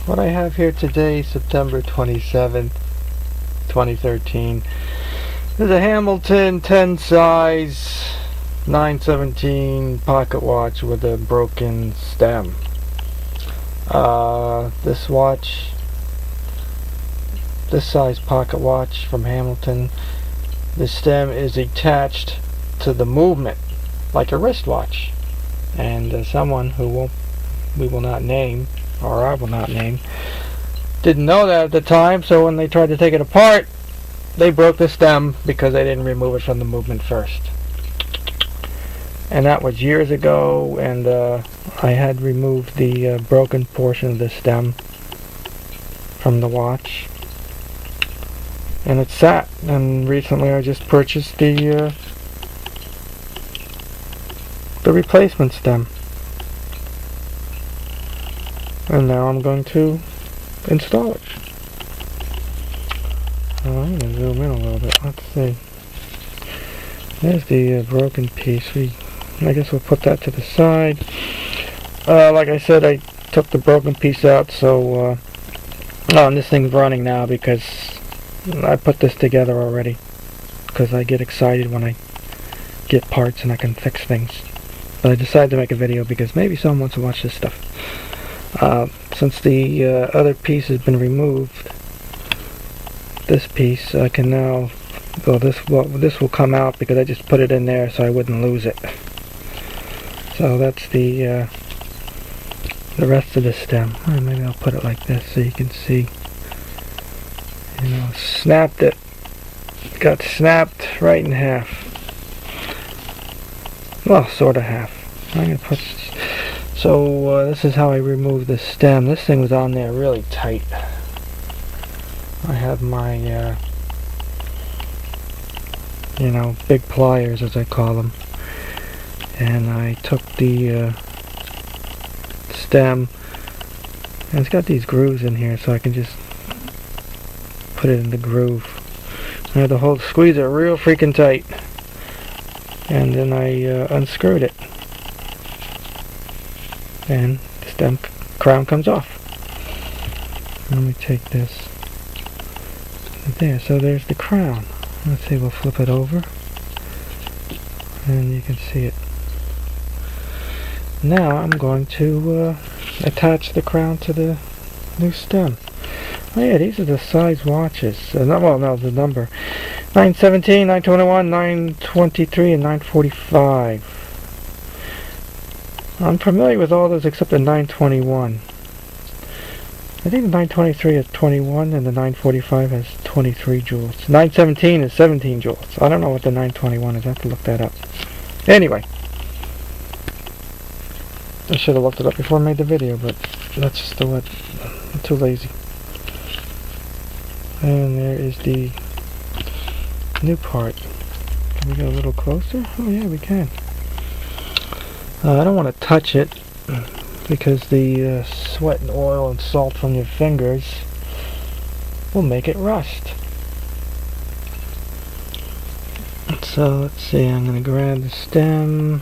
What I have here today, September 27th, 2013, is a Hamilton 10 size 917 pocket watch with a broken stem. This watch, this size pocket watch from Hamilton, the stem is attached to the movement like a wristwatch, and someone who we will not name, or I will not name, didn't know that at the time, so when they tried to take it apart, they broke the stem because they didn't remove it from the movement first. And that was years ago, and I had removed the broken portion of the stem from the watch, and it sat. And recently I just purchased the replacement stem, and now I'm going to install it. I'm going to zoom in a little bit. Let's see. There's the broken piece. I guess we'll put that to the side. Like I said, I took the broken piece out, so and this thing's running now because I put this together already, because I get excited when I get parts and I can fix things. But I decided to make a video because maybe someone wants to watch this stuff. Since the other piece has been removed, this piece I can now, this will come out because I just put it in there so I wouldn't lose it. So that's the rest of the stem. Or maybe I'll put it like this so you can see. Snapped it. Got snapped right in half. Well, sort of half. I'm gonna put. So this is how I removed the stem. This thing was on there really tight. I have my big pliers, as I call them, and I took the stem, and it's got these grooves in here, so I can just put it in the groove. I had to squeeze it real freaking tight, and then I unscrewed it, and the stem crown comes off. Let me take this. There, so there's the crown. Let's see, we'll flip it over, and you can see it. Now I'm going to attach the crown to the new stem. Oh yeah, these are the size watches. The number. 917, 921, 923, and 945. I'm familiar with all those except the 921. I think the 923 has 21 and the 945 has 23 joules. 917 is 17 joules. I don't know what the 921 is. I have to look that up. Anyway, I should have looked it up before I made the video, but that's just the way. I'm too lazy. And there is the new part. Can we get a little closer? Oh yeah, we can. I don't want to touch it because the sweat and oil and salt from your fingers will make it rust. So let's see, I'm going to grab the stem,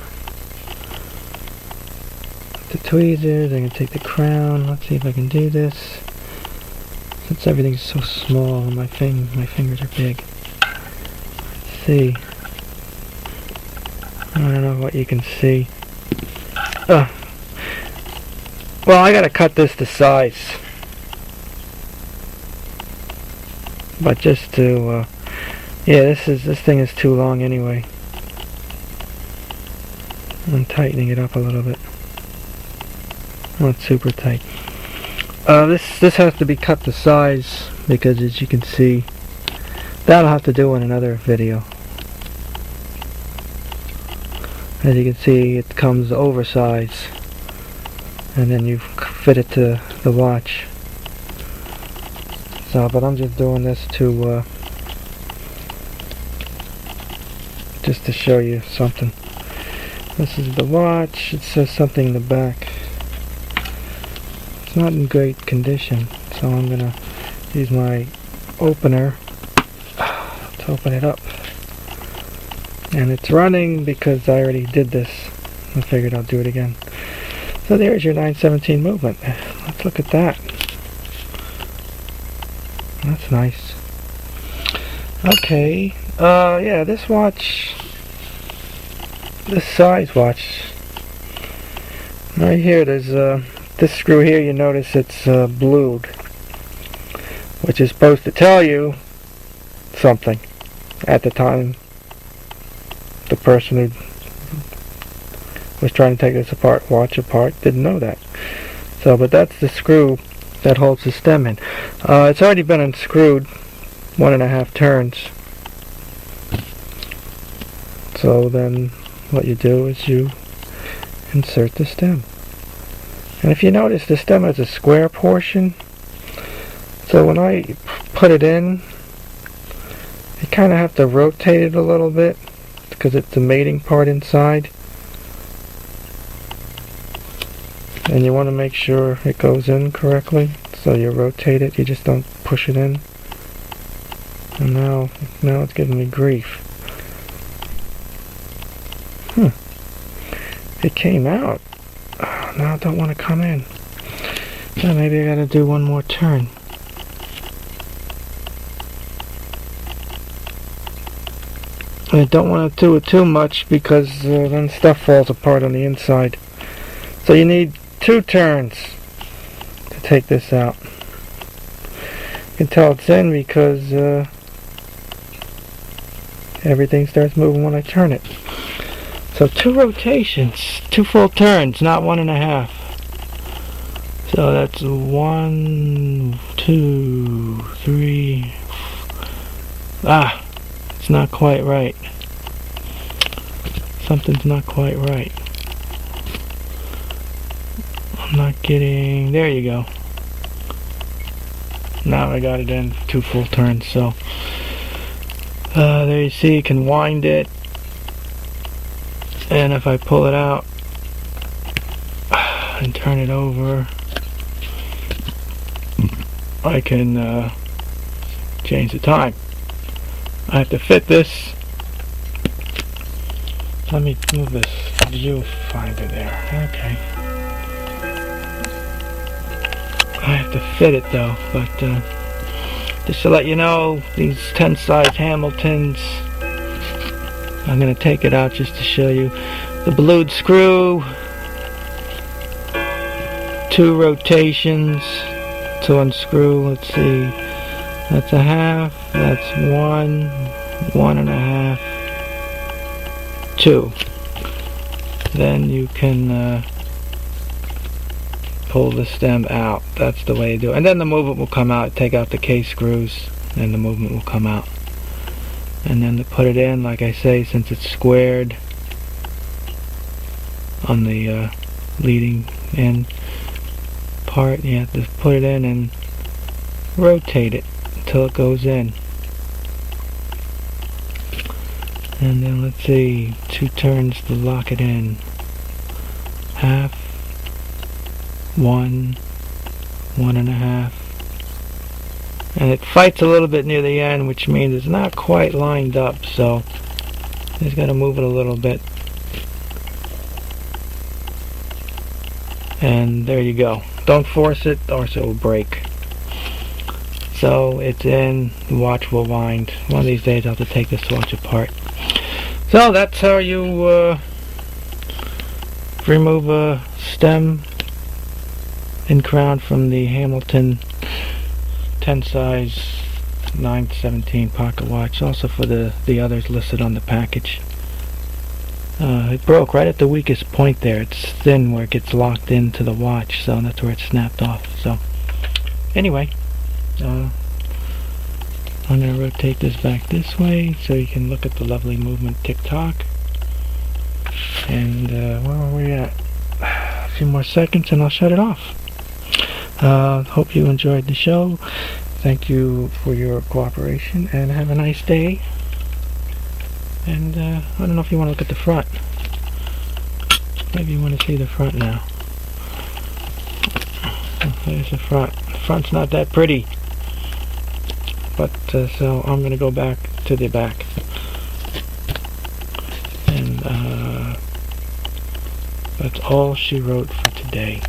the tweezers, I'm going to take the crown. Let's see if I can do this. Since everything's so small and my fingers are big. Let's see. I don't know what you can see. Well, I gotta cut this to size. But just to, yeah, this thing is too long anyway. I'm tightening it up a little bit. Not super tight. This has to be cut to size because, as you can see, that'll have to do in another video. As you can see, it comes oversized, and then you fit it to the watch. So, but I'm just doing this to just to show you something. This is the watch. It says something in the back. It's not in great condition, so I'm gonna use my opener to open it up. And it's running because I already did this. I figured I'll do it again. So there's your 917 movement. Let's look at that. That's nice. Okay. Yeah, this watch, this size watch, right here, there's this screw here, you notice it's blued, which is supposed to tell you something. At the time, the person who was trying to take this watch apart, didn't know that. So, but that's the screw that holds the stem in. It's already been unscrewed 1.5 turns. So then what you do is you insert the stem. And if you notice, the stem has a square portion. So when I put it in, you kind of have to rotate it a little bit because it's the mating part inside. And you want to make sure it goes in correctly. So you rotate it, you just don't push it in. And now it's giving me grief. It came out. Oh, now I don't want to come in. So maybe I gotta do one more turn. I don't want to do it too much because then stuff falls apart on the inside. So you need 2 turns to take this out. You can tell it's in because everything starts moving when I turn it. So 2 rotations, 2 full turns, not 1.5. So that's 1, 2, 3. It's not quite right. Something's not quite right. I'm not getting, there you go. Now I got it in 2 full turns. So there you see, you can wind it. And if I pull it out and turn it over, I can change the time. I have to fit this. Let me move this viewfinder there. Okay. I have to fit it though, but just to let you know, these 10 size Hamiltons, I'm going to take it out just to show you. The blued screw, 2 rotations to unscrew. Let's see, that's 1/2, that's 1, 1.5, 2. Then you can pull the stem out. That's the way to do it. And then the movement will come out. Take out the case screws and the movement will come out. And then to put it in, like I say, since it's squared on the leading in part, you have to put it in and rotate it until it goes in. And then let's see, 2 turns to lock it in. 1/2, 1, 1.5. And it fights a little bit near the end, which means it's not quite lined up, so just got to move it a little bit. And there you go. Don't force it or it will break. So it's in, the watch will wind. One of these days I'll have to take this watch apart. So that's how you remove a stem and crown from the Hamilton 10 size 917 pocket watch. Also for the others listed on the package. It broke right at the weakest point there. It's thin where it gets locked into the watch, so that's where it snapped off. So anyway, I'm going to rotate this back this way so you can look at the lovely movement tick-tock. And where are we at? A few more seconds and I'll shut it off. Hope you enjoyed the show. Thank you for your cooperation and have a nice day. And I don't know if you want to look at the front. Maybe you want to see the front now. There's the front. The front's not that pretty. But so I'm going to go back to the back. And that's all she wrote for today.